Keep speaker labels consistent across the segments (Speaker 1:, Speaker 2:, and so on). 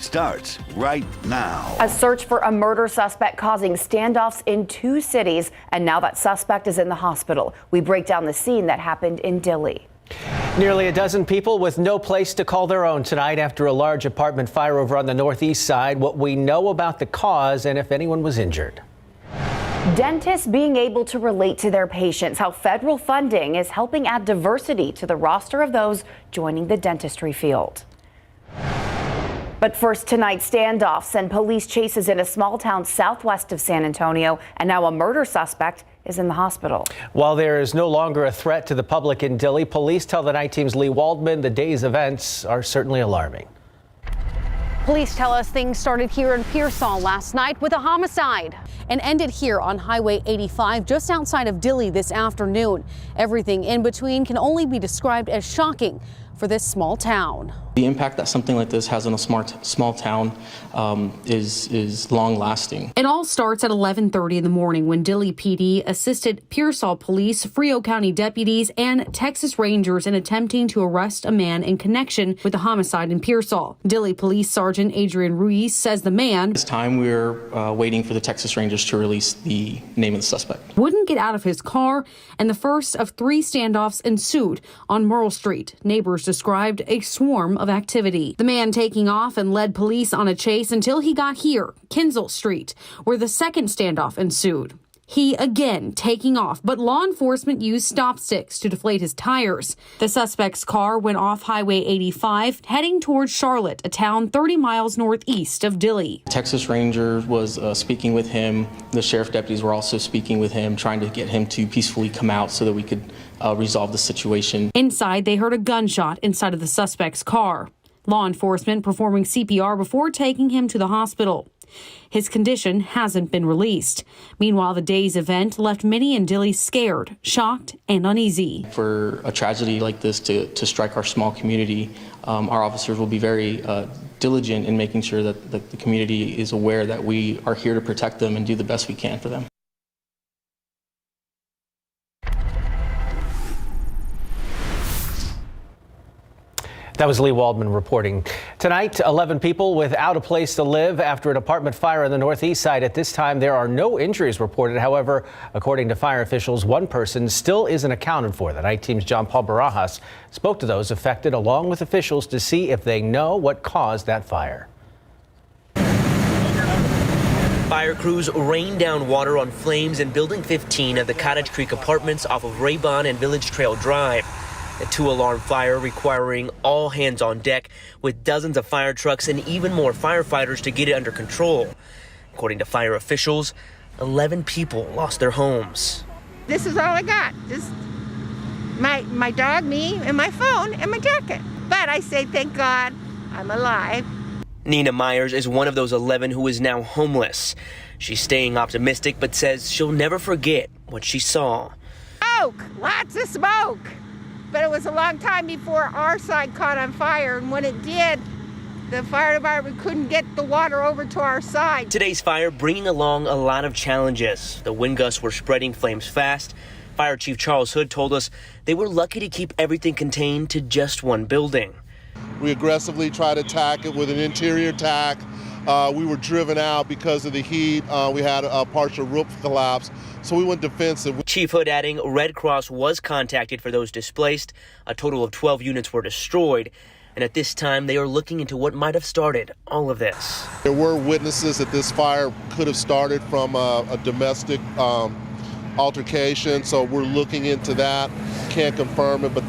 Speaker 1: starts right now.
Speaker 2: A search for a murder suspect causing standoffs in 2 cities, and now that suspect is in the hospital. We break down the scene that happened in Dilley.
Speaker 3: Nearly a dozen people with no place to call their own tonight after a large apartment fire over on the northeast side. What we know about the cause and if anyone was injured.
Speaker 2: Dentists being able to relate to their patients, how federal funding is helping add diversity to the roster of those joining the dentistry field. But first, tonight, standoffs and police chases in a small town southwest of San Antonio, and now a murder suspect is in the hospital.
Speaker 3: While there is no longer a threat to the public in Dilley, police tell the night team's Lee Waldman the day's events are certainly alarming.
Speaker 4: Police tell us things started here in Pearsall last night with a homicide and ended here on Highway 85 just outside of Dilley this afternoon. Everything in between can only be described as shocking for this small town.
Speaker 5: The impact that something like this has on a small town is long-lasting.
Speaker 4: It all starts at 11:30 in the morning when Dilley PD assisted Pearsall Police, Frio County deputies, and Texas Rangers in attempting to arrest a man in connection with the homicide in Pearsall. Dilley Police Sergeant Adrian Ruiz says the man,
Speaker 5: This time we're waiting for the Texas Rangers to release the name of the suspect,
Speaker 4: wouldn't get out of his car, and the first of 3 standoffs ensued on Merle Street. Neighbors described a swarm of activity. The man taking off and led police on a chase until he got here, Kinzel Street, where the second standoff ensued. He again taking off, but law enforcement used stop sticks to deflate his tires. The suspect's car went off Highway 85, heading towards Charlotte, a town 30 miles northeast of Dilley.
Speaker 5: Texas Ranger was speaking with him. The sheriff deputies were also speaking with him, trying to get him to peacefully come out so that we could resolve the situation.
Speaker 4: Inside, they heard a gunshot inside of the suspect's car. Law enforcement performing CPR before taking him to the hospital. His condition hasn't been released. Meanwhile, the day's event left many in Dilley scared, shocked, and uneasy.
Speaker 5: For a tragedy like this to strike our small community, our officers will be very diligent in making sure that the community is aware that we are here to protect them and do the best we can for them.
Speaker 3: That was Lee Waldman reporting. Tonight, 11 people without a place to live after an apartment fire on the northeast side. At this time, there are no injuries reported. However, according to fire officials, one person still isn't accounted for. The night team's John Paul Barajas spoke to those affected along with officials to see if they know what caused that fire.
Speaker 6: Fire crews rained down water on flames in Building 15 of the Cottage Creek Apartments off of Raybon and Village Trail Drive. A 2-alarm fire requiring all hands on deck with dozens of fire trucks and even more firefighters to get it under control. According to fire officials, 11 people lost their homes.
Speaker 7: This is all I got. Just my dog, me, and my phone, and my jacket. But I say, thank God, I'm alive.
Speaker 6: Nina Myers is one of those 11 who is now homeless. She's staying optimistic, but says she'll never forget what she saw.
Speaker 7: Smoke, lots of smoke. But it was a long time before our side caught on fire, and when it did, the fire department couldn't get the water over to our side.
Speaker 6: Today's fire bringing along a lot of challenges. The wind gusts were spreading flames fast. Fire Chief Charles Hood told us they were lucky to keep everything contained to just one building.
Speaker 8: We aggressively tried to attack it with an interior attack. We were driven out because of the heat. We had a partial roof collapse, so we went defensive.
Speaker 6: Chief Hood adding Red Cross was contacted for those displaced. A total of 12 units were destroyed. And at this time, they are looking into what might have started all of this.
Speaker 8: There were witnesses that this fire could have started from a domestic altercation, so we're looking into that. Can't confirm it, but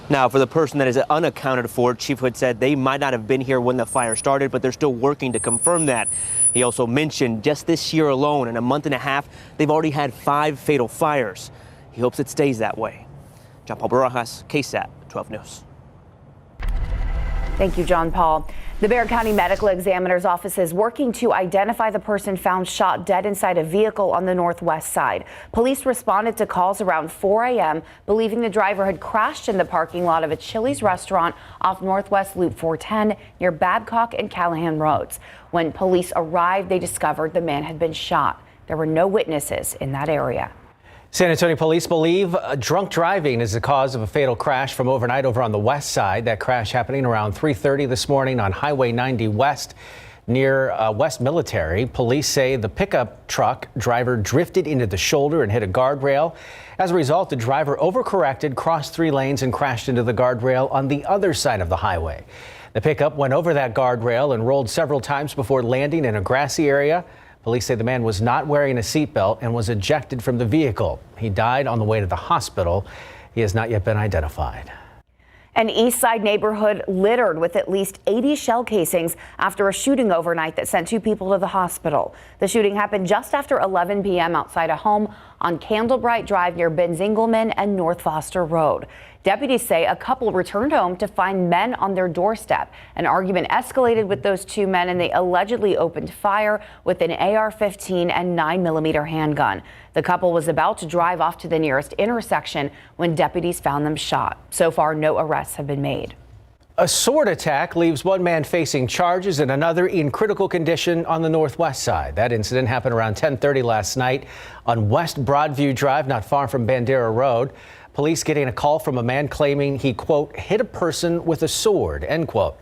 Speaker 6: now, for the person that is unaccounted for, Chief Hood said they might not have been here when the fire started, but they're still working to confirm that. He also mentioned just this year alone, in a month and a half, they've already had 5 fatal fires. He hopes it stays that way. John Paul Barajas, KSAT 12 News.
Speaker 2: Thank you, John Paul. The Bexar County Medical Examiner's Office is working to identify the person found shot dead inside a vehicle on the northwest side. Police responded to calls around 4 a.m., believing the driver had crashed in the parking lot of a Chili's restaurant off Northwest Loop 410 near Babcock and Callahan Roads. When police arrived, they discovered the man had been shot. There were no witnesses in that area.
Speaker 3: San Antonio police believe drunk driving is the cause of a fatal crash from overnight over on the west side. That crash happening around 3:30 this morning on Highway 90 West near West Military. Police say the pickup truck driver drifted into the shoulder and hit a guardrail. As a result, the driver overcorrected, crossed 3 lanes and crashed into the guardrail on the other side of the highway. The pickup went over that guardrail and rolled several times before landing in a grassy area. Police say the man was not wearing a seatbelt and was ejected from the vehicle. He died on the way to the hospital. He has not yet been identified.
Speaker 2: An East Side neighborhood littered with at least 80 shell casings after a shooting overnight that sent 2 people to the hospital. The shooting happened just after 11 p.m. outside a home on Candlebright Drive near Benzingelman and North Foster Road. Deputies say a couple returned home to find men on their doorstep. An argument escalated with those 2 men and they allegedly opened fire with an AR-15 and 9mm handgun. The couple was about to drive off to the nearest intersection when deputies found them shot. So far, no arrests have been made.
Speaker 3: A sword attack leaves 1 man facing charges and another in critical condition on the northwest side. That incident happened around 10:30 last night on West Broadview Drive, not far from Bandera Road. Police getting a call from a man claiming he, quote, hit a person with a sword, end quote.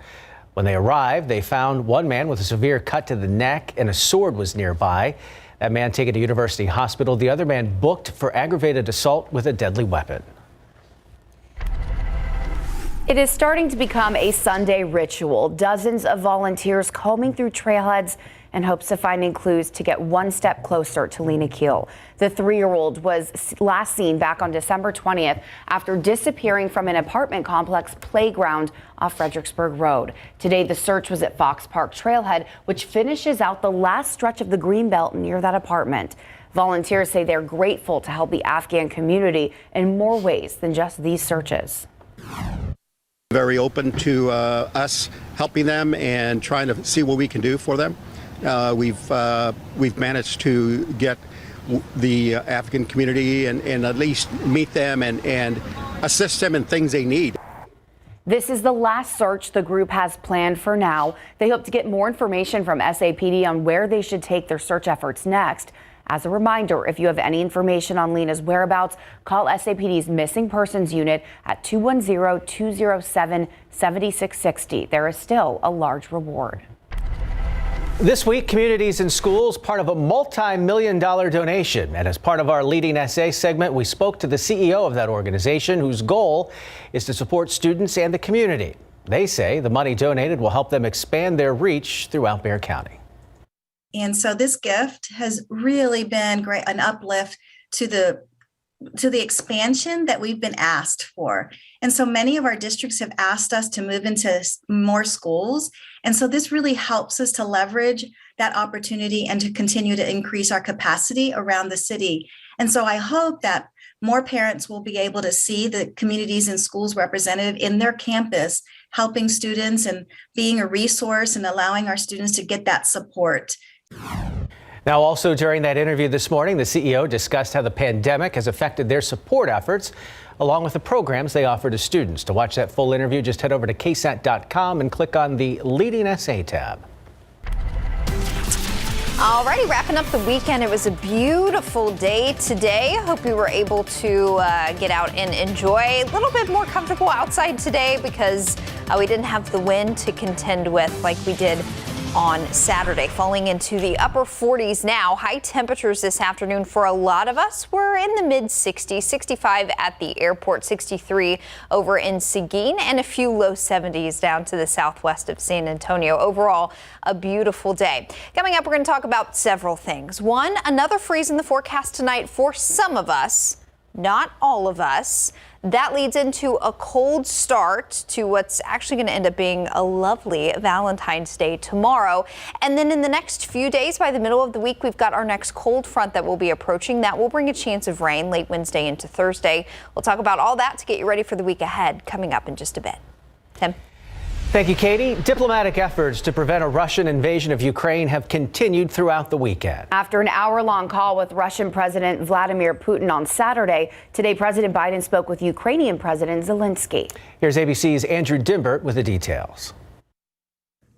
Speaker 3: When they arrived, they found 1 man with a severe cut to the neck and a sword was nearby. That man taken to University Hospital. The other man booked for aggravated assault with a deadly weapon.
Speaker 2: It is starting to become a Sunday ritual. Dozens of volunteers combing through trailheads in hopes of finding clues to get 1 step closer to Lena Keel. The 3-year-old was last seen back on December 20th after disappearing from an apartment complex playground off Fredericksburg Road. Today, the search was at Fox Park Trailhead, which finishes out the last stretch of the greenbelt near that apartment. Volunteers say they're grateful to help the Afghan community in more ways than just these searches.
Speaker 9: Very open to us helping them and trying to see what we can do for them. We've managed to get the African community and at least meet them and assist them in things they need.
Speaker 2: This is the last search the group has planned for now. They hope to get more information from SAPD on where they should take their search efforts next. As a reminder, if you have any information on Lena's whereabouts, call SAPD's Missing Persons Unit at 210-207-7660. There is still a large reward.
Speaker 3: This week, communities and schools, part of a multi-million-dollar donation. And as part of our Leading SA segment, we spoke to the CEO of that organization, whose goal is to support students and the community. They say the money donated will help them expand their reach throughout Bexar County.
Speaker 10: And so this gift has really been great, an uplift to the expansion that we've been asked for. And so many of our districts have asked us to move into more schools. And so this really helps us to leverage that opportunity and to continue to increase our capacity around the city. And so I hope that more parents will be able to see the communities and schools represented in their campus, helping students and being a resource and allowing our students to get that support.
Speaker 3: Now, also during that interview this morning, the CEO discussed how the pandemic has affected their support efforts, along with the programs they offer to students. To watch that full interview, just head over to KSAT.com and click on the Leading SA tab.
Speaker 11: Alrighty, wrapping up the weekend. It was a beautiful day today. Hope we were able to get out and enjoy a little bit more comfortable outside today because we didn't have the wind to contend with like we did on Saturday, falling into the upper 40s now. High temperatures this afternoon for a lot of us were in the mid 60s, 65 at the airport, 63 over in Seguin, and a few low 70s down to the southwest of San Antonio. Overall, a beautiful day. Coming up, we're going to talk about several things. One, another freeze in the forecast tonight for some of us, not all of us. That leads into a cold start to what's actually going to end up being a lovely Valentine's Day tomorrow. And then in the next few days, by the middle of the week, we've got our next cold front that will be approaching. That will bring a chance of rain late Wednesday into Thursday. We'll talk about all that to get you ready for the week ahead coming up in just a bit. Tim.
Speaker 3: Thank you, Katie. Diplomatic efforts to prevent a Russian invasion of Ukraine have continued throughout the weekend.
Speaker 2: After an hour-long call with Russian President Vladimir Putin on Saturday, today President Biden spoke with Ukrainian President Zelensky.
Speaker 3: Here's ABC's Andrew Dimbert with the details.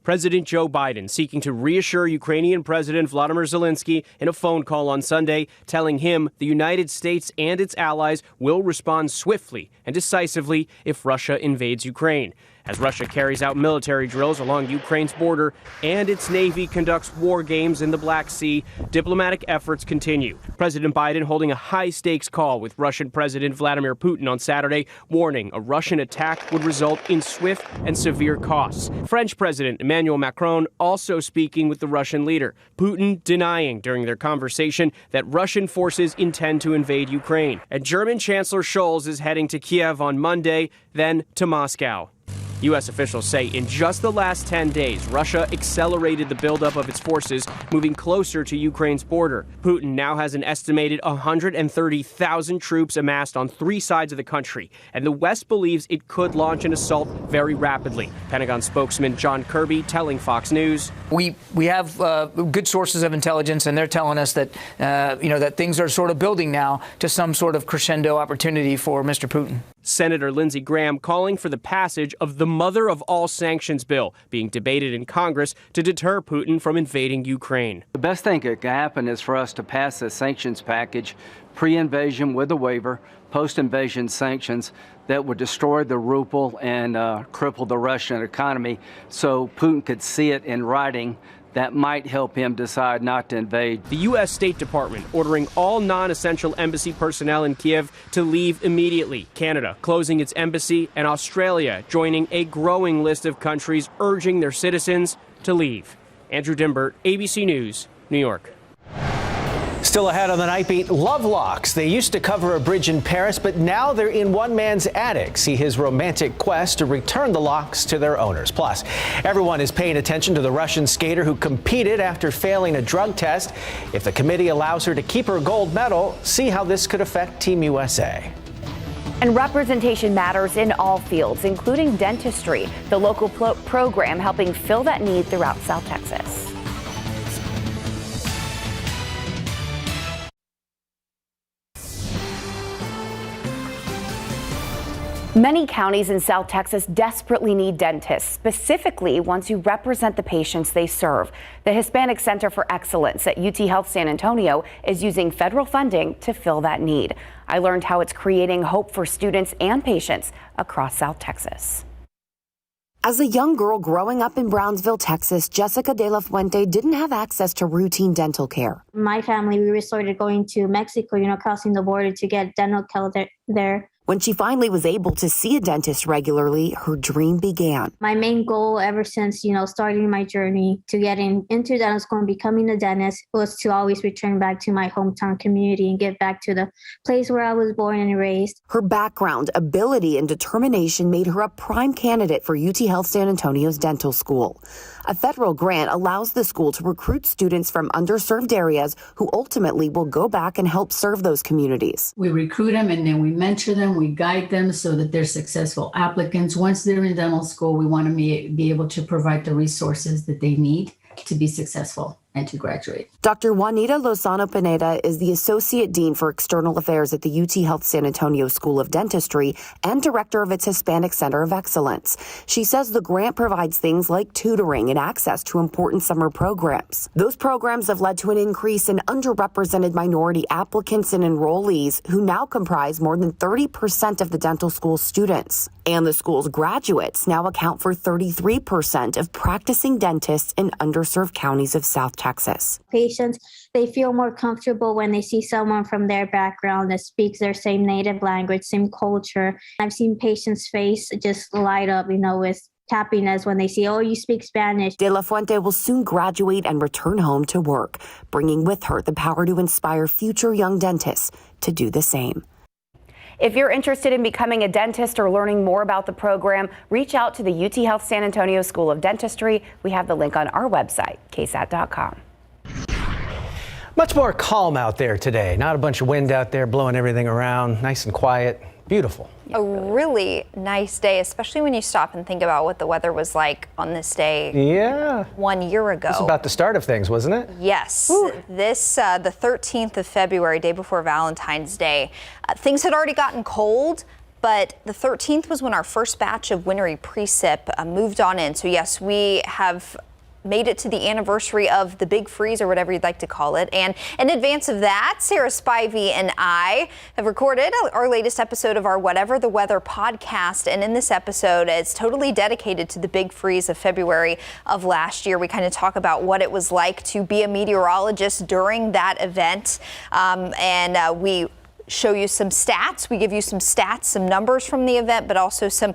Speaker 12: President Joe Biden seeking to reassure Ukrainian President Volodymyr Zelensky in a phone call on Sunday, telling him the United States and its allies will respond swiftly and decisively if Russia invades Ukraine. As Russia carries out military drills along Ukraine's border and its Navy conducts war games in the Black Sea, diplomatic efforts continue. President Biden holding a high-stakes call with Russian President Vladimir Putin on Saturday, warning a Russian attack would result in swift and severe costs. French President Emmanuel Macron also speaking with the Russian leader, Putin denying during their conversation that Russian forces intend to invade Ukraine. And German Chancellor Scholz is heading to Kiev on Monday, then to Moscow. U.S. officials say in just the last 10 days, Russia accelerated the buildup of its forces, moving closer to Ukraine's border. Putin now has an estimated 130,000 troops amassed on 3 sides of the country, and the West believes it could launch an assault very rapidly. Pentagon spokesman John Kirby telling Fox News,
Speaker 13: We have good sources of intelligence, and they're telling us that, that things are sort of building now to some sort of crescendo opportunity for Mr. Putin.
Speaker 12: Senator Lindsey Graham calling for the passage of the mother of all sanctions bill being debated in Congress to deter Putin from invading Ukraine.
Speaker 14: The best thing that can happen is for us to pass a sanctions package, pre-invasion with a waiver, post-invasion sanctions that would destroy the ruble and cripple the Russian economy so Putin could see it in writing. That might help him decide not to invade.
Speaker 12: The U.S. State Department ordering all non-essential embassy personnel in Kiev to leave immediately. Canada closing its embassy, and Australia joining a growing list of countries urging their citizens to leave. Andrew Dimbert, ABC News, New York.
Speaker 3: Still ahead on the Nightbeat, love locks. They used to cover a bridge in Paris, but now they're in one man's attic. See his romantic quest to return the locks to their owners. Plus, everyone is paying attention to the Russian skater who competed after failing a drug test. If the committee allows her to keep her gold medal, see how this could affect Team USA.
Speaker 2: And representation matters in all fields, including dentistry, the local program helping fill that need throughout South Texas. Many counties in South Texas desperately need dentists, specifically ones who represent the patients they serve. The Hispanic Center for Excellence at UT Health San Antonio is using federal funding to fill that need. I learned how it's creating hope for students and patients across South Texas. As a young girl growing up in Brownsville, Texas, Jessica De La Fuente didn't have access to routine dental care.
Speaker 15: My family, we resorted going to Mexico, crossing the border to get dental care there.
Speaker 2: When she finally was able to see a dentist regularly, her dream began.
Speaker 15: My main goal ever since, starting my journey to getting into dental school and becoming a dentist was to always return back to my hometown community and get back to the place where I was born and raised.
Speaker 2: Her background, ability, and determination made her a prime candidate for UT Health San Antonio's dental school. A federal grant allows the school to recruit students from underserved areas who ultimately will go back and help serve those communities.
Speaker 16: We recruit them and then we mentor them, we guide them so that they're successful applicants. Once they're in dental school, we want to be able to provide the resources that they need to be successful and to graduate.
Speaker 2: Dr. Juanita Lozano Pineda is the Associate Dean for External Affairs at the UT Health San Antonio School of Dentistry and Director of its Hispanic Center of Excellence. She says the grant provides things like tutoring and access to important summer programs. Those programs have led to an increase in underrepresented minority applicants and enrollees who now comprise more than 30% of the dental school students. And the school's graduates now account for 33% of practicing dentists in underserved counties of South Texas.
Speaker 15: Patients, they feel more comfortable when they see someone from their background that speaks their same native language, same culture. I've seen patients' face just light up, with happiness when they see, oh, you speak Spanish.
Speaker 2: De La Fuente will soon graduate and return home to work, bringing with her the power to inspire future young dentists to do the same. If you're interested in becoming a dentist or learning more about the program, reach out to the UT Health San Antonio School of Dentistry. We have the link on our website, KSAT.com.
Speaker 3: Much more calm out there today. Not a bunch of wind out there blowing everything around. Nice and quiet. Beautiful.
Speaker 11: A really nice day, especially when you stop and think about what the weather was like on this day 1 year ago.
Speaker 3: It's about the start of things, wasn't it?
Speaker 11: Yes. This, the 13th of February, day before Valentine's Day, things had already gotten cold, but the 13th was when our first batch of wintry precip moved on in. So yes, we have made it to the anniversary of the big freeze, or whatever you'd like to call it. And in advance of that, Sarah Spivey and I have recorded our latest episode of our Whatever the Weather podcast. And in this episode, it's totally dedicated to the big freeze of February of last year. We kind of talk about what it was like to be a meteorologist during that event. We show you some stats. We give you some stats, some numbers from the event, but also some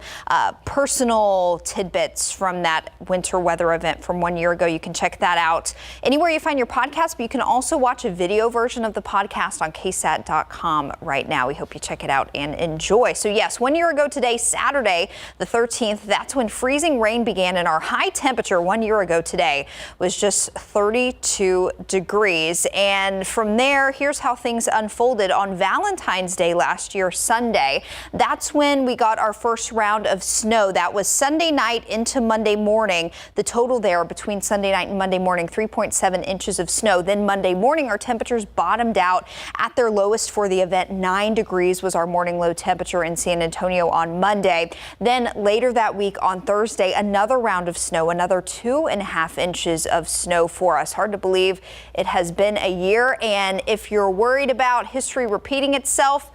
Speaker 11: personal tidbits from that winter weather event from 1 year ago. You can check that out anywhere you find your podcast, but you can also watch a video version of the podcast on KSAT.com right now. We hope you check it out and enjoy. So yes, 1 year ago today, Saturday, the 13th, that's when freezing rain began, and our high temperature 1 year ago today was just 32 degrees. And from there, here's how things unfolded on Valentine's Day last year, Sunday. That's when we got our first round of snow. That was Sunday night into Monday morning. The total there between Sunday night and Monday morning, 3.7 inches of snow. Then Monday morning, our temperatures bottomed out at their lowest for the event. 9 degrees was our morning low temperature in San Antonio on Monday. Then later that week on Thursday, another round of snow, another 2.5 inches of snow for us. Hard to believe it has been a year. And if you're worried about history repeating itself,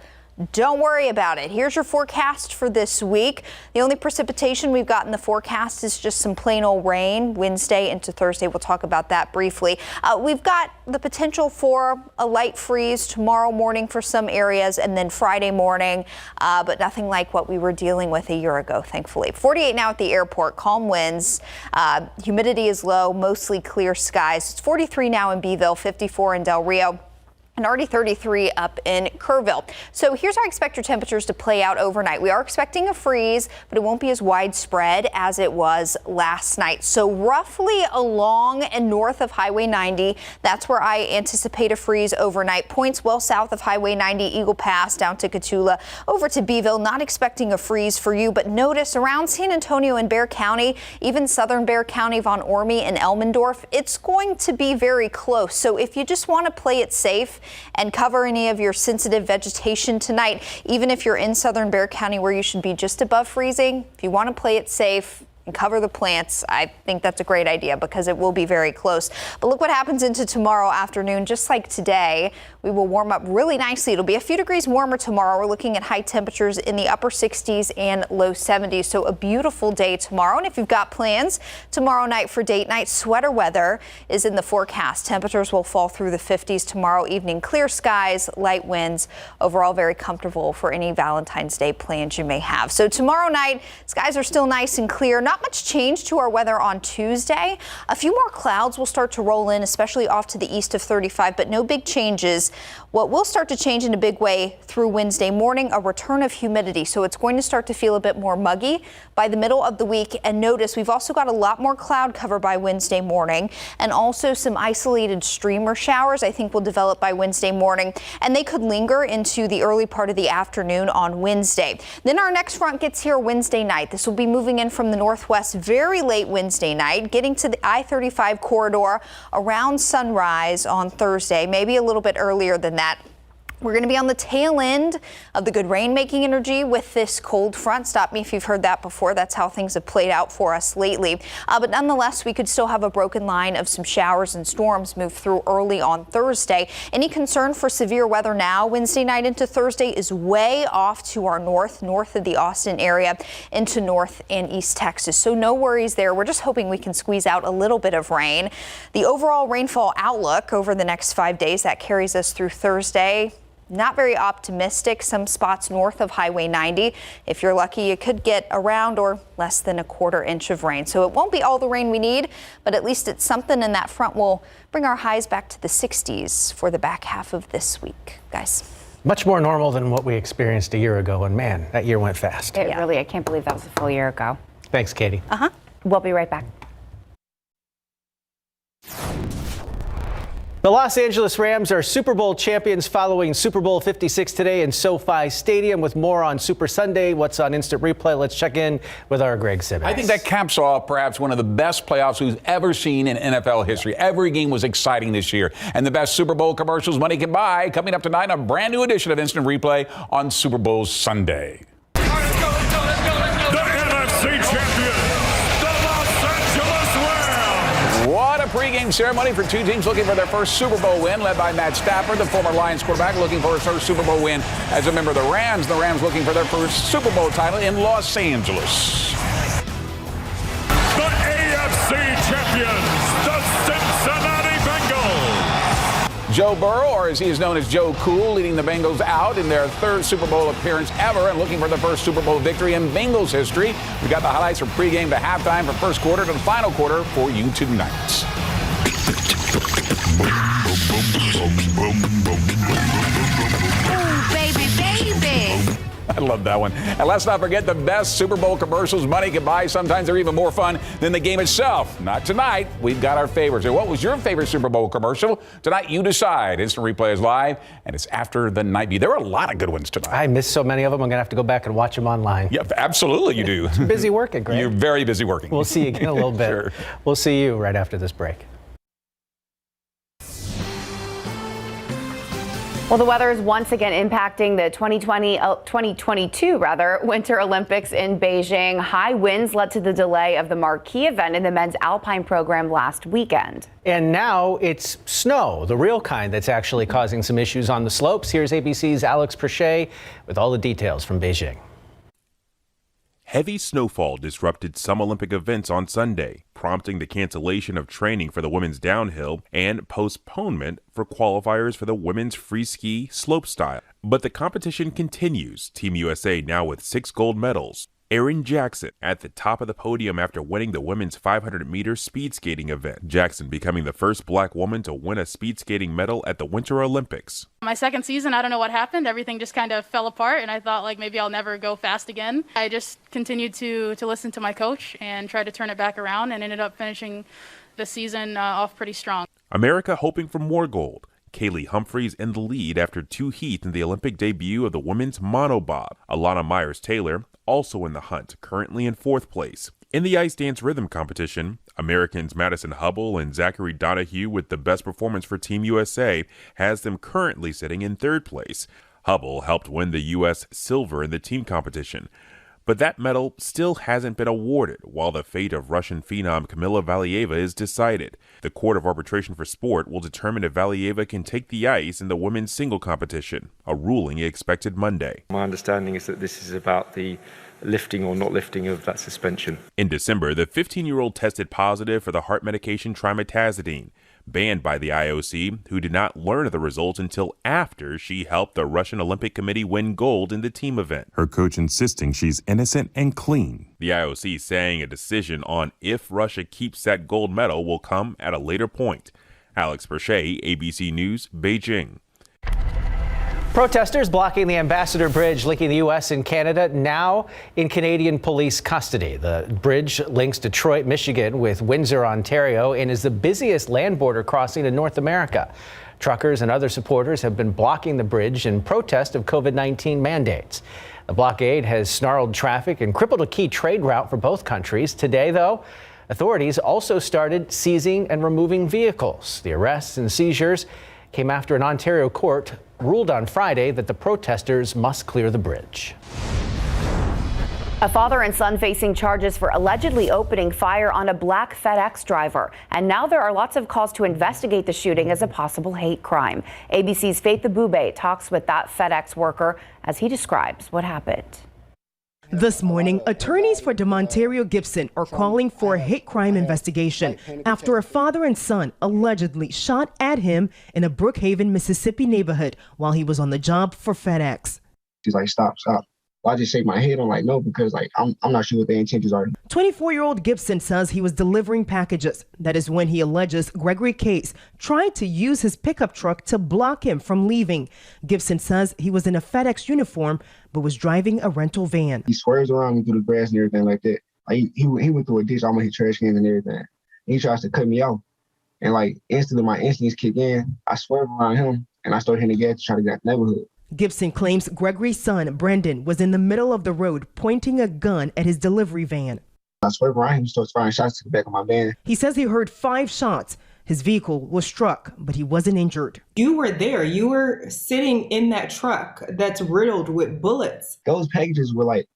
Speaker 11: don't worry about it. Here's your forecast for this week. The only precipitation we've got in the forecast is just some plain old rain Wednesday into Thursday. We'll talk about that briefly. We've got the potential for a light freeze tomorrow morning for some areas, and then Friday morning, but nothing like what we were dealing with a year ago, thankfully. 48 now at the airport, calm winds. Humidity is low, mostly clear skies. It's 43 now in Beeville, 54 in Del Rio, and already 33 up in Kerrville. So here's how I expect your temperatures to play out overnight. We are expecting a freeze, but it won't be as widespread as it was last night. So roughly along and north of Highway 90, that's where I anticipate a freeze overnight. Points well south of Highway 90, Eagle Pass down to Cotulla, over to Beeville. Not expecting a freeze for you, but notice around San Antonio and Bexar County, even southern Bexar County, Von Ormy and Elmendorf, it's going to be very close. So if you just want to play it safe and cover any of your sensitive vegetation tonight, even if you're in southern Bexar County where you should be just above freezing, if you want to play it safe and cover the plants, I think that's a great idea because it will be very close. But look what happens into tomorrow afternoon. Just like today, we will warm up really nicely. It'll be a few degrees warmer tomorrow. We're looking at high temperatures in the upper 60s and low 70s. So a beautiful day tomorrow. And if you've got plans tomorrow night for date night, sweater weather is in the forecast. Temperatures will fall through the 50s tomorrow evening. Clear skies, light winds. Overall, very comfortable for any Valentine's Day plans you may have. So tomorrow night, skies are still nice and clear. Not much change to our weather on Tuesday. A few more clouds will start to roll in, especially off to the east of 35, but no big changes. What will start to change in a big way through Wednesday morning, a return of humidity. So it's going to start to feel a bit more muggy by the middle of the week. And notice we've also got a lot more cloud cover by Wednesday morning, and also some isolated streamer showers I think will develop by Wednesday morning, and they could linger into the early part of the afternoon on Wednesday. Then our next front gets here Wednesday night. This will be moving in from the northwest very late Wednesday night, getting to the I-35 corridor around sunrise on Thursday, maybe a little bit earlier than that. We're going to be on the tail end of the good rain-making energy with this cold front. Stop me if you've heard that before. That's how things have played out for us lately. But nonetheless, we could still have a broken line of some showers and storms move through early on Thursday. Any concern for severe weather now Wednesday night into Thursday is way off to our north of the Austin area into North and East Texas. So no worries there. We're just hoping we can squeeze out a little bit of rain. The overall rainfall outlook over the next 5 days, that carries us through Thursday. Not very optimistic. Some spots north of Highway 90. If you're lucky, you could get around or less than a quarter inch of rain. So it won't be all the rain we need, but at least it's something, and that front will bring our highs back to the 60s for the back half of this week, guys.
Speaker 3: Much more normal than what we experienced a year ago, and man, that year went fast.
Speaker 2: I can't believe that was a full year ago.
Speaker 3: Thanks, Katie.
Speaker 2: We'll be right back.
Speaker 3: The Los Angeles Rams are Super Bowl champions following Super Bowl 56 today in SoFi Stadium. With more on Super Sunday, what's on Instant Replay, let's check in with our Greg Simmons.
Speaker 17: I think that caps off perhaps one of the best playoffs we've ever seen in NFL history. Every game was exciting this year, and the best Super Bowl commercials money can buy coming up tonight on a brand new edition of Instant Replay on Super Bowl Sunday. pregame ceremony for two teams looking for their first Super Bowl win, led by Matt Stafford, the former Lions quarterback, looking for his first Super Bowl win as a member of the Rams. The Rams looking for their first Super Bowl title in Los Angeles.
Speaker 18: The AFC champions, the Cincinnati Bengals.
Speaker 17: Joe Burrow, or as he is known as Joe Cool, leading the Bengals out in their third Super Bowl appearance ever and looking for the first Super Bowl victory in Bengals history. We got the highlights from pregame to halftime, from first quarter to the final quarter for you tonight.
Speaker 18: Oh, baby, baby.
Speaker 17: I love that one. And let's not forget the best Super Bowl commercials money can buy. Sometimes they're even more fun than the game itself. Not tonight. We've got our favorites. And what was your favorite Super Bowl commercial? Tonight, you decide. Instant Replay is live, and it's after the Nightbeat. There were a lot of good ones tonight.
Speaker 3: I missed so many of them. I'm going to have to go back and watch them online.
Speaker 17: Yep, absolutely you do.
Speaker 3: Busy working, Greg.
Speaker 17: You're very busy working.
Speaker 3: We'll see you again in a little bit.
Speaker 17: Sure.
Speaker 3: We'll see you right after this break.
Speaker 2: Well, the weather is once again impacting the 2022 Winter Olympics in Beijing. High winds led to the delay of the marquee event in the men's alpine program last weekend.
Speaker 3: And now it's snow, the real kind that's actually causing some issues on the slopes. Here's ABC's Alex Perchet with all the details from Beijing.
Speaker 19: Heavy snowfall disrupted some Olympic events on Sunday, prompting the cancellation of training for the women's downhill and postponement for qualifiers for the women's free ski slopestyle. But the competition continues. Team USA now with 6 gold medals. Erin Jackson at the top of the podium after winning the women's 500-meter speed skating event. Jackson becoming the first black woman to win a speed skating medal at the Winter Olympics.
Speaker 20: My second season, I don't know what happened. Everything just kind of fell apart, and I thought like maybe I'll never go fast again. I just continued to listen to my coach and try to turn it back around, and ended up finishing the season off pretty strong.
Speaker 19: America hoping for more gold. Kaylee Humphreys in the lead after 2 heats in the Olympic debut of the women's monobob. Alana Myers-Taylor also in the hunt, currently in 4th place. In the ice dance rhythm competition, Americans Madison Hubble and Zachary Donahue with the best performance for Team USA has them currently sitting in 3rd place. Hubble helped win the U.S. silver in the team competition. But that medal still hasn't been awarded, while the fate of Russian phenom Kamila Valieva is decided. The Court of Arbitration for Sport will determine if Valieva can take the ice in the women's single competition, a ruling expected Monday.
Speaker 21: My understanding is that this is about the lifting or not lifting of that suspension.
Speaker 19: In December, the 15-year-old tested positive for the heart medication trimetazidine, banned by the IOC, who did not learn of the results until after she helped the Russian Olympic Committee win gold in the team event. Her coach insisting she's innocent and clean. The IOC saying a decision on if Russia keeps that gold medal will come at a later point. Alex Perchet, ABC News, Beijing.
Speaker 3: Protesters blocking the Ambassador Bridge linking the U.S. and Canada now in Canadian police custody. The bridge links Detroit, Michigan with Windsor, Ontario, and is the busiest land border crossing in North America. Truckers and other supporters have been blocking the bridge in protest of COVID-19 mandates. The blockade has snarled traffic and crippled a key trade route for both countries. Today, though, authorities also started seizing and removing vehicles. The arrests and seizures came after an Ontario court ruled on Friday that the protesters must clear the bridge.
Speaker 2: A father and son facing charges for allegedly opening fire on a black FedEx driver. And now there are lots of calls to investigate the shooting as a possible hate crime. ABC's Faith Abube talks with that FedEx worker as he describes what happened.
Speaker 22: This morning, attorneys for DeMontario Gibson are calling for a hate crime investigation after a father and son allegedly shot at him in a Brookhaven, Mississippi neighborhood while he was on the job for FedEx.
Speaker 23: She's like, stop. Well, I just shake my head. I'm like, no, because like I'm not sure what their intentions are.
Speaker 22: 24-year-old Gibson says he was delivering packages. That is when he alleges Gregory Case tried to use his pickup truck to block him from leaving. Gibson says he was in a FedEx uniform but was driving a rental van.
Speaker 23: He swerves around me through the grass and everything like that. Like he went through a ditch, almost hit trash cans and everything. He tries to cut me off. And like instantly my instincts kick in. I swerve around him and I start hitting the gas to try to get out the neighborhood.
Speaker 22: Gibson claims Gregory's son, Brendan, was in the middle of the road pointing a gun at his delivery van.
Speaker 23: I swerve around him, he starts firing shots to the back of my van.
Speaker 22: He says he heard 5 shots. His vehicle was struck, but he wasn't injured.
Speaker 24: You were there. You were sitting in that truck that's riddled with bullets.
Speaker 23: Those packages were like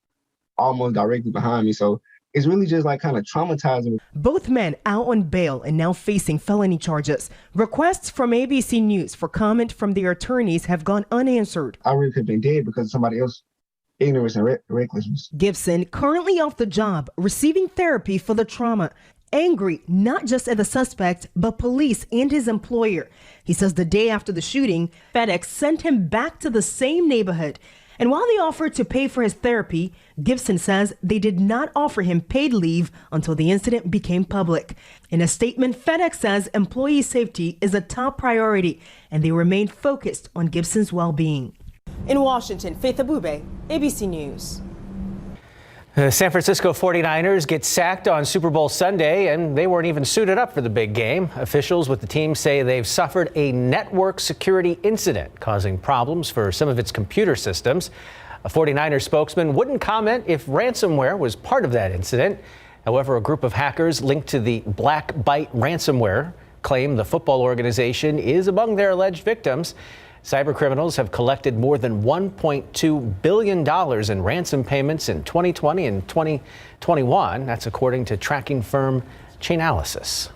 Speaker 23: almost directly behind me. So it's really just like kind of traumatizing.
Speaker 22: Both men out on bail and now facing felony charges. Requests from ABC News for comment from their attorneys have gone unanswered.
Speaker 23: I really could have been dead because of somebody else. Ignorance and recklessness.
Speaker 22: Gibson, currently off the job, receiving therapy for the trauma. Angry not just at the suspect, but police and his employer. He says the day after the shooting, FEDEX sent him back to the same neighborhood. And while they offered to pay for his therapy, Gibson says they did not offer him paid leave until the incident became public. In a statement, FEDEX says employee safety is a top priority, and they remain focused on Gibson's well-being. In Washington, Faith Abube, ABC News.
Speaker 3: The San Francisco 49ers get sacked on Super Bowl Sunday, and they weren't even suited up for the big game. Officials with the team say they've suffered a network security incident, causing problems for some of its computer systems. A 49ers spokesman wouldn't comment if ransomware was part of that incident. However, a group of hackers linked to the Black Byte ransomware claim the football organization is among their alleged victims. Cybercriminals have collected more than $1.2 billion in ransom payments in 2020 and 2021. That's according to tracking firm Chainalysis.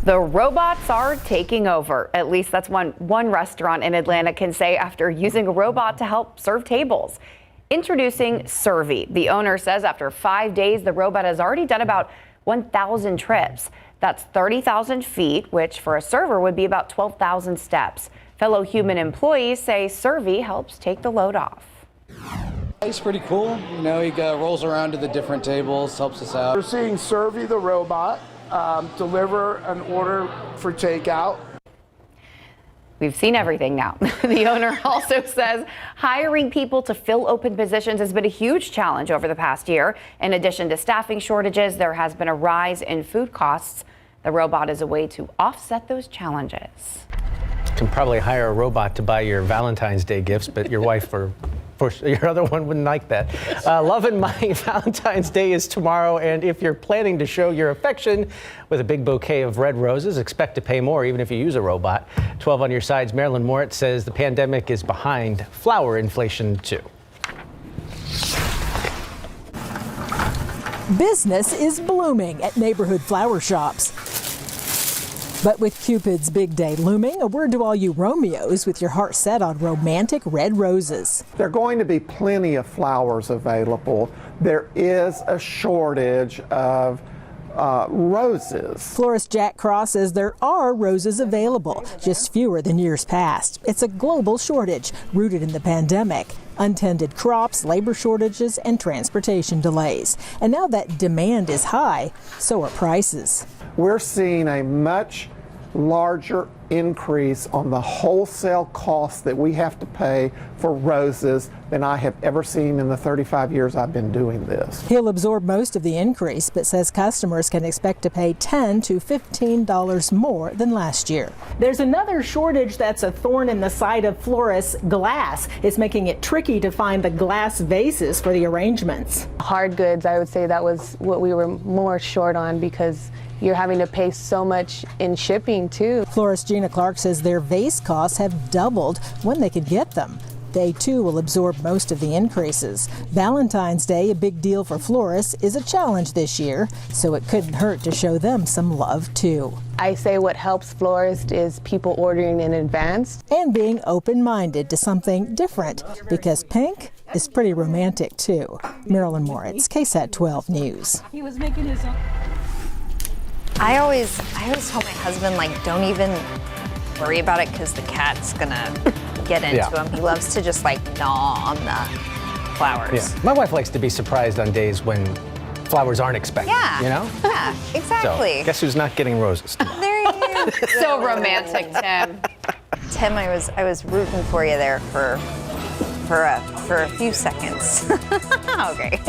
Speaker 2: The robots are taking over. At least that's one restaurant in Atlanta can say after using a robot to help serve tables. Introducing Servy. The owner says after 5 days, the robot has already done about 1,000 trips. That's 30,000 feet, which for a server would be about 12,000 steps. Fellow human employees say Servy helps take the load off.
Speaker 1: He's pretty cool. You know, he rolls around to the different tables, helps us out.
Speaker 4: We're seeing Servy, the robot, deliver an order for takeout.
Speaker 2: We've seen everything now. The owner also says hiring people to fill open positions has been a huge challenge over the past year. In addition to staffing shortages, there has been a rise in food costs. The robot is a way to offset those challenges.
Speaker 3: You can probably hire a robot to buy your Valentine's Day gifts, but your wife or your other one wouldn't like that. Love and Money Valentine's Day is tomorrow, and if you're planning to show your affection with a big bouquet of red roses, expect to pay more even if you use a robot. 12 on your sides, Marilyn Moritz says the pandemic is behind flower inflation too.
Speaker 5: Business is blooming at neighborhood flower shops. But with Cupid's big day looming, a word to all you Romeos with your heart set on romantic red roses.
Speaker 7: There are going to be plenty of flowers available. There is a shortage of roses.
Speaker 5: Florist Jack Cross says there are roses available, just fewer than years past. It's a global shortage rooted in the pandemic, untended crops, labor shortages, and transportation delays. And now that demand is high, so are prices.
Speaker 7: We're seeing a much larger increase on the wholesale cost that we have to pay for roses than I have ever seen in the 35 years I've been doing this.
Speaker 5: He'll absorb most of the increase, but says customers can expect to pay $10 to $15 more than last year.
Speaker 22: There's another shortage that's a thorn in the side of florists: glass. It's making it tricky to find the glass vases for the arrangements.
Speaker 25: Hard goods, I would say that was what we were more short on because you're having to pay so much in shipping too.
Speaker 5: Florist Gina Clark says their vase costs have doubled when they could get them. They too will absorb most of the increases. Valentine's Day, a big deal for florists, is a challenge this year, so it couldn't hurt to show them some love too.
Speaker 25: I say what helps florists is people ordering in advance.
Speaker 5: And being open-minded to something different, because pink is pretty romantic too. Marilyn Moritz, KSAT 12 News.
Speaker 24: He was making his own.
Speaker 11: I always tell my husband, like, don't even worry about it because the cat's gonna get into him. He loves to just like gnaw on the flowers.
Speaker 3: Yeah. My wife likes to be surprised on days when flowers aren't expected.
Speaker 11: Yeah.
Speaker 3: You know?
Speaker 11: Yeah, exactly.
Speaker 3: So, guess who's not getting roses tomorrow?
Speaker 11: There you go.
Speaker 2: So romantic, Tim.
Speaker 11: Tim, I was rooting for you there for a few seconds. Okay.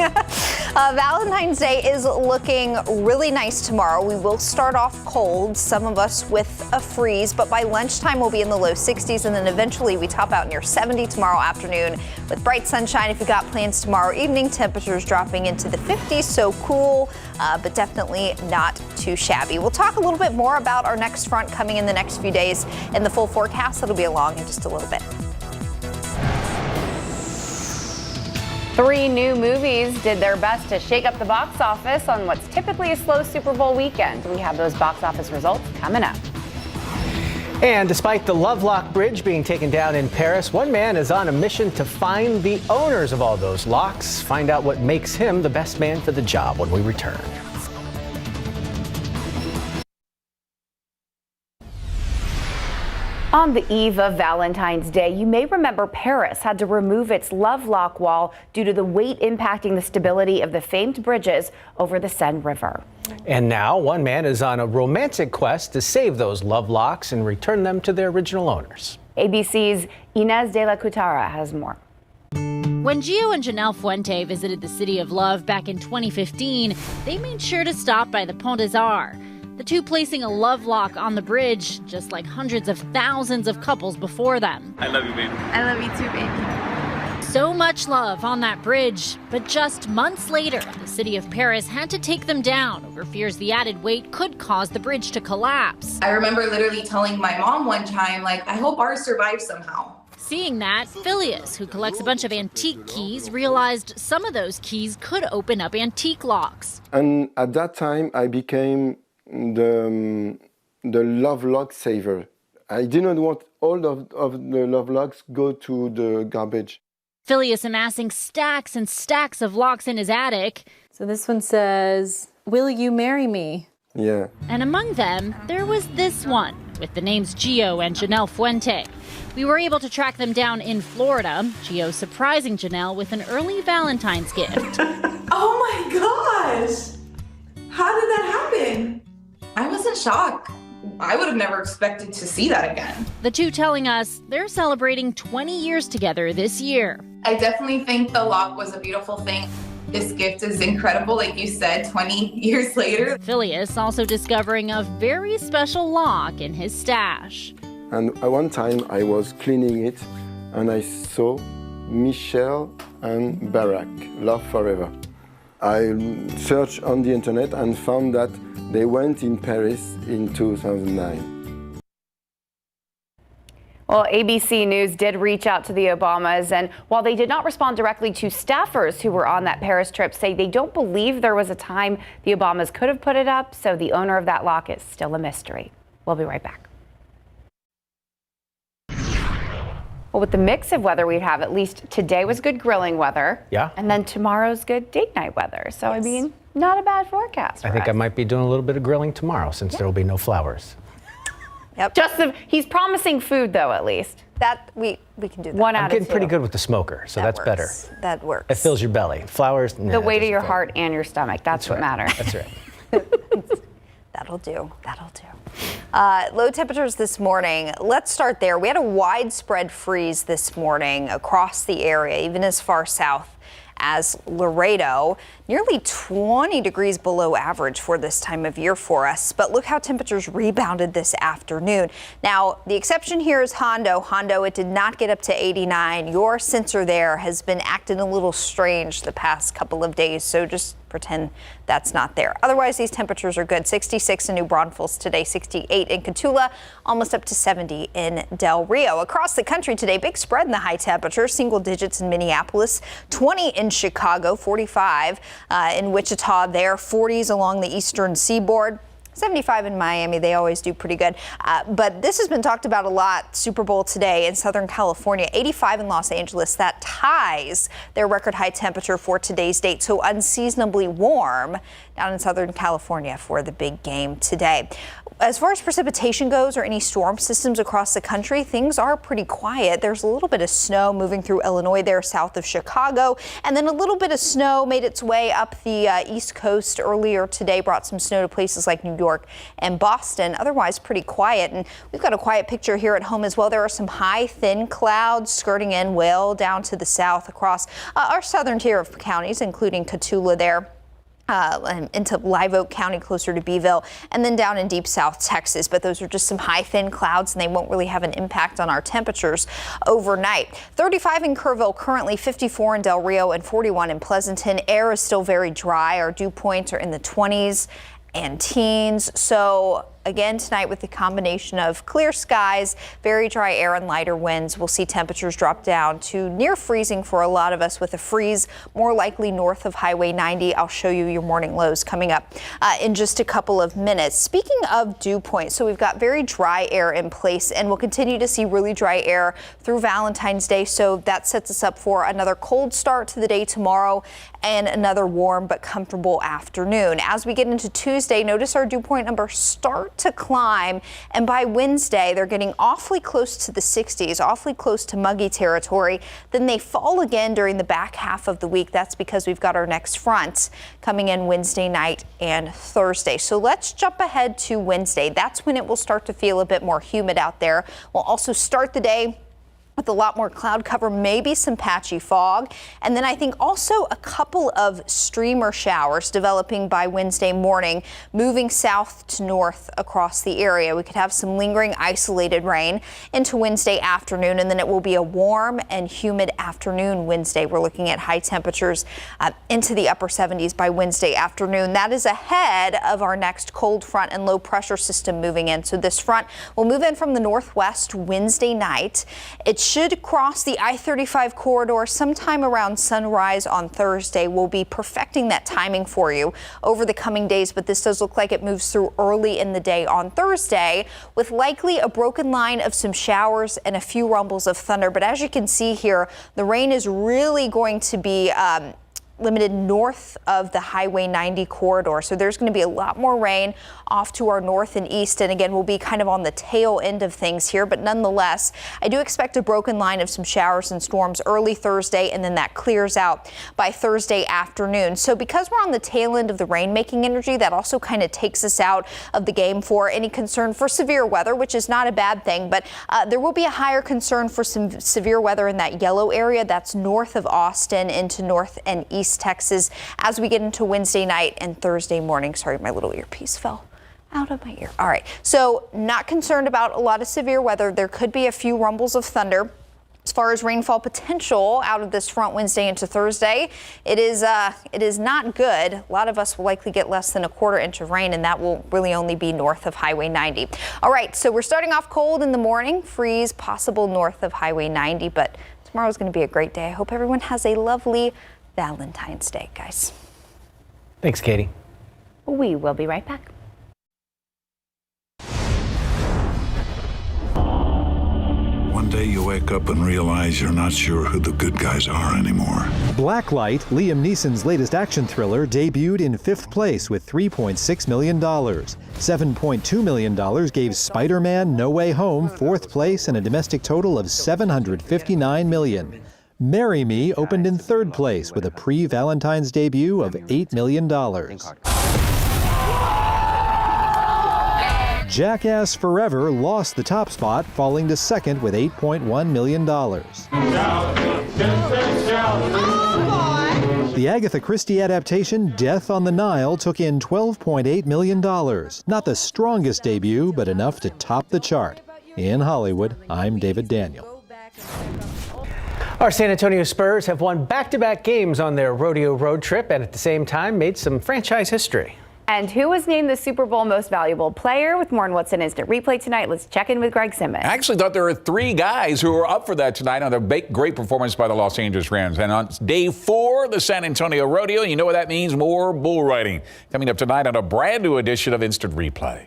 Speaker 11: Valentine's Day is looking really nice tomorrow. We will start off cold, some of us with a freeze, but by lunchtime we'll be in the low 60s, and then eventually we top out near 70 tomorrow afternoon with bright sunshine. If you've got plans tomorrow evening, temperatures dropping into the 50s, so cool, but definitely not too shabby. We'll talk a little bit more about our next front coming in the next few days in the full forecast. It'll be along in just a little bit.
Speaker 2: 3 new movies did their best to shake up the box office on what's typically a slow Super Bowl weekend. We have those box office results coming up.
Speaker 3: And despite the Lovelock Bridge being taken down in Paris, one man is on a mission to find the owners of all those locks. Find out what makes him the best man for the job when we return.
Speaker 2: On the eve of Valentine's Day, you may remember Paris had to remove its Lovelock wall due to the weight impacting the stability of the famed bridges over the Seine River.
Speaker 3: And now one man is on a romantic quest to save those Lovelocks and return them to their original owners.
Speaker 2: ABC's Inez de la Cutara has more.
Speaker 6: When Gio and Janelle Fuente visited the City of Love back in 2015, they made sure to stop by the Pont des Arts. The two placing a Lovelock on the bridge, just like hundreds of thousands of couples before them.
Speaker 8: I love you, baby.
Speaker 6: I love you too, baby. So much love on that bridge, but just months later, the city of Paris had to take them down over fears the added weight could cause the bridge to collapse.
Speaker 9: I remember literally telling my mom one time, like, I hope ours survives somehow.
Speaker 6: Seeing that, Phileas, who collects a bunch of antique keys, realized some of those keys could open up antique locks.
Speaker 10: And at that time, I became the Lovelock saver. I didn't want all of the Lovelocks go to the garbage.
Speaker 6: Phileas amassing stacks and stacks of locks in his attic.
Speaker 13: So this one says, "Will you marry me?"
Speaker 10: Yeah.
Speaker 6: And among them, there was this one with the names Gio and Janelle Fuente. We were able to track them down in Florida, Gio surprising Janelle with an early Valentine's gift.
Speaker 9: Oh my gosh! How did that happen? I was in shock. I would have never expected to see that again.
Speaker 6: The two telling us they're celebrating 20 years together this year.
Speaker 9: I definitely think the lock was a beautiful thing. This gift is incredible, like you said, 20 years later.
Speaker 6: Phileas also discovering a very special lock in his stash.
Speaker 10: And at one time I was cleaning it and I saw Michelle and Barack, Love Forever. I searched on the internet and found that they went in Paris in 2009.
Speaker 2: Well, ABC News did reach out to the Obamas, and while they did not respond directly to staffers who were on that Paris trip, say they don't believe there was a time the Obamas could have put it up, so the owner of that lock is still a mystery. We'll be right back. Well, with the mix of weather we have, at least today was good grilling weather. Yeah. And then tomorrow's good date night weather. So, I mean, not a bad forecast.
Speaker 3: I think I might be doing a little bit of grilling tomorrow since there will be no flowers.
Speaker 2: Yep. He's promising food, though, at least.
Speaker 11: That we can do that.
Speaker 2: One out
Speaker 3: I'm
Speaker 2: of
Speaker 3: getting
Speaker 2: 2.
Speaker 3: pretty good with the smoker, so that's better.
Speaker 11: That works.
Speaker 3: It fills your belly. Flowers, nah,
Speaker 2: The weight of your heart and your stomach. That's what matters.
Speaker 3: That's right.
Speaker 11: That'll do. That'll do. Low temperatures this morning. Let's start there. We had a widespread freeze this morning across the area, even as far south as Laredo. Nearly 20 degrees below average for this time of year for us. But look how temperatures rebounded this afternoon. Now, the exception here is Hondo. Hondo, it did not get up to 89. Your sensor there has been acting a little strange the past couple of days, so just pretend that's not there. Otherwise, these temperatures are good. 66 in New Braunfels today, 68 in Cotulla, almost up to 70 in Del Rio. Across the country today, big spread in the high temperatures, single digits in Minneapolis, 20 in Chicago, 45 in Wichita there, 40s along the eastern seaboard. 75 in Miami. They always do pretty good. But this has been talked about a lot. Super Bowl today in Southern California, 85 in Los Angeles. That ties their record high temperature for today's date. So unseasonably warm down in Southern California for the big game today. As far as precipitation goes or any storm systems across the country, things are pretty quiet. There's a little bit of snow moving through Illinois there south of Chicago, and then a little bit of snow made its way up the East Coast earlier today, brought some snow to places like New York and Boston. Otherwise pretty quiet, and we've got a quiet picture here at home as well. There are some high thin clouds skirting in well down to the south across our southern tier of counties, including Cotulla there. Into Live Oak County, closer to Beeville, and then down in deep South Texas. But those are just some high, thin clouds, and they won't really have an impact on our temperatures overnight. 35 in Kerrville currently, 54 in Del Rio, and 41 in Pleasanton. Air is still very dry. Our dew points are in the 20s and teens. So again tonight with the combination of clear skies, very dry air and lighter winds. We'll see temperatures drop down to near freezing for a lot of us, with a freeze more likely north of Highway 90. I'll show you your morning lows coming up in just a couple of minutes. Speaking of dew points, so we've got very dry air in place, and we'll continue to see really dry air through Valentine's Day. So that sets us up for another cold start to the day tomorrow and another warm but comfortable afternoon. As we get into Tuesday, notice our dew point numbers start to climb, and by Wednesday they're getting awfully close to the 60s, awfully close to muggy territory. Then they fall again during the back half of the week. That's because we've got our next front coming in Wednesday night and Thursday. So let's jump ahead to Wednesday. That's when it will start to feel a bit more humid out there. We'll also start the day with a lot more cloud cover, maybe some patchy fog. And then I think also a couple of streamer showers developing by Wednesday morning, moving south to north across the area. We could have some lingering isolated rain into Wednesday afternoon, and then it will be a warm and humid afternoon Wednesday. We're looking at high temperatures into the upper 70s by Wednesday afternoon. That is ahead of our next cold front and low pressure system moving in. So this front will move in from the northwest Wednesday night. It should cross the I-35 corridor sometime around sunrise on Thursday. We'll be perfecting that timing for you over the coming days, but this does look like it moves through early in the day on Thursday, with likely a broken line of some showers and a few rumbles of thunder. But as you can see here, the rain is really going to be limited north of the Highway 90 corridor. So there's going to be a lot more rain off to our north and east. And again, we'll be kind of on the tail end of things here. But nonetheless, I do expect a broken line of some showers and storms early Thursday, and then that clears out by Thursday afternoon. So because we're on the tail end of the rain-making energy, that also kind of takes us out of the game for any concern for severe weather, which is not a bad thing. But there will be a higher concern for some severe weather in that yellow area that's north of Austin into north and east Texas as we get into Wednesday night and Thursday morning. Sorry, my little earpiece fell out of my ear. All right, so not concerned about a lot of severe weather. There could be a few rumbles of thunder. As far as rainfall potential out of this front Wednesday into Thursday, it is not good. A lot of us will likely get less than a quarter inch of rain, and that will really only be north of Highway 90. All right, so we're starting off cold in the morning, freeze possible north of Highway 90, but tomorrow's going to be a great day. I hope everyone has a lovely Valentine's Day, guys.
Speaker 3: Thanks, Katie.
Speaker 2: We will be right back.
Speaker 8: One day you wake up and realize you're not sure who the good guys are anymore.
Speaker 12: Blacklight, Liam Neeson's latest action thriller, debuted in 5th place with $3.6 million. $7.2 million gave Spider-Man: No Way Home 4th place and a domestic total of $759 million. Marry Me opened in 3rd place with a pre-Valentine's debut of $8 million. Jackass Forever lost the top spot, falling to 2nd with $8.1 million. The Agatha Christie adaptation Death on the Nile took in $12.8 million. Not the strongest debut, but enough to top the chart. In Hollywood, I'm David Daniel.
Speaker 3: Our San Antonio Spurs have won back-to-back games on their rodeo road trip and at the same time made some franchise history.
Speaker 2: And who was named the Super Bowl Most Valuable Player? With more on What's in Instant Replay tonight, let's check in with Greg Simmons.
Speaker 17: I actually thought there were 3 guys who were up for that tonight on the great performance by the Los Angeles Rams. And on day 4 of the San Antonio Rodeo, you know what that means? More bull riding. Coming up tonight on a brand new edition of Instant Replay.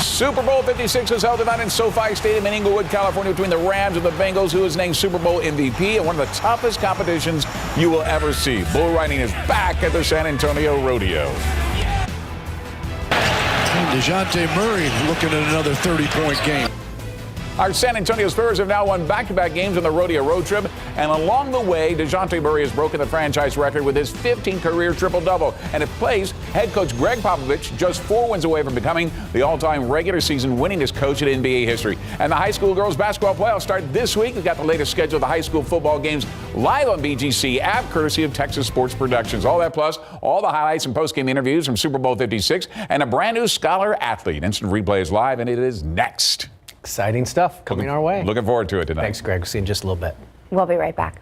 Speaker 17: Super Bowl 56 was held tonight in SoFi Stadium in Inglewood, California, between the Rams and the Bengals, who was named Super Bowl MVP in one of the toughest competitions you will ever see. Bull riding is back at the San Antonio Rodeo.
Speaker 18: DeJounte Murray looking at another 30-point game.
Speaker 17: Our San Antonio Spurs have now won back-to-back games on the rodeo road trip, and along the way, DeJounte Murray has broken the franchise record with his 15th career triple-double. And it plays head coach Greg Popovich just 4 wins away from becoming the all-time regular season winningest coach in NBA history. And the high school girls basketball playoffs start this week. We've got the latest schedule of the high school football games live on BGC app, courtesy of Texas Sports Productions. All that plus all the highlights and post-game interviews from Super Bowl 56 and a brand new Scholar Athlete. Instant Replay is live, and it is next.
Speaker 3: Exciting stuff coming our way.
Speaker 17: Looking forward to it tonight.
Speaker 3: Thanks, Greg. See you in just a little bit.
Speaker 2: We'll be right back.